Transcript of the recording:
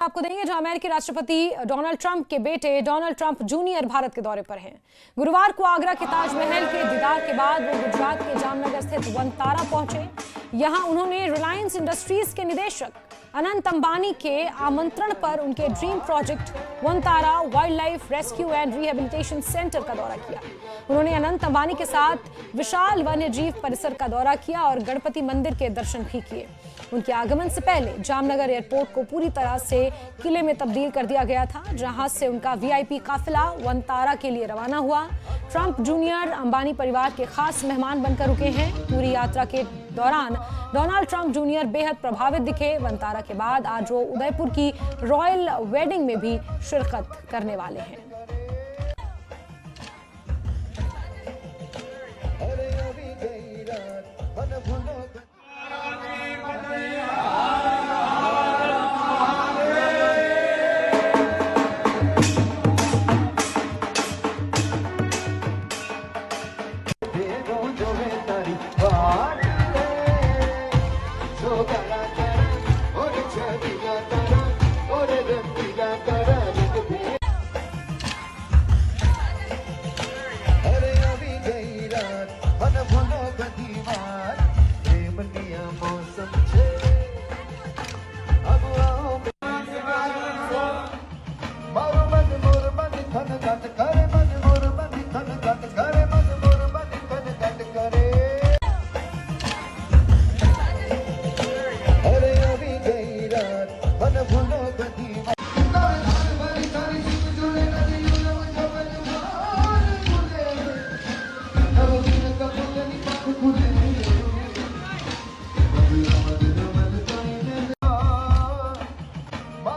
आपको देंगे जहां अमेरिकी राष्ट्रपति डोनाल्ड ट्रंप के बेटे डोनाल्ड ट्रंप जूनियर भारत के दौरे पर हैं। गुरुवार को आगरा के ताजमहल के दीदार के बाद वो गुजरात के जामनगर स्थित वनतारा पहुंचे। यहां उन्होंने रिलायंस इंडस्ट्रीज के निदेशक अनंत अंबानी के आमंत्रण पर उनके dream project Vantara wild life rescue and rehabilitation centre का दौरा किया। उन्होंने अनंत अंबानी के साथ विशाल वन्य जीव परिसर का दौरा किया और गणपति मंदिर के दर्शन भी किए। उनके आगमन से पहले जामनगर एयरपोर्ट को पूरी तरह से किले में तब्दील कर दिया गया था, जहां से उनका वीआईपी काफिला वनतारा के लिए रवाना हुआ। ट्रंप जूनियर अंबानी परिवार के खास मेहमान बनकर रुके हैं। पूरी यात्रा के दौरान डोनाल्ड ट्रंप जूनियर बेहद प्रभावित दिखे। वनतारा के बाद आज वो उदयपुर की रॉयल वेडिंग में भी शिरकत करने वाले हैं।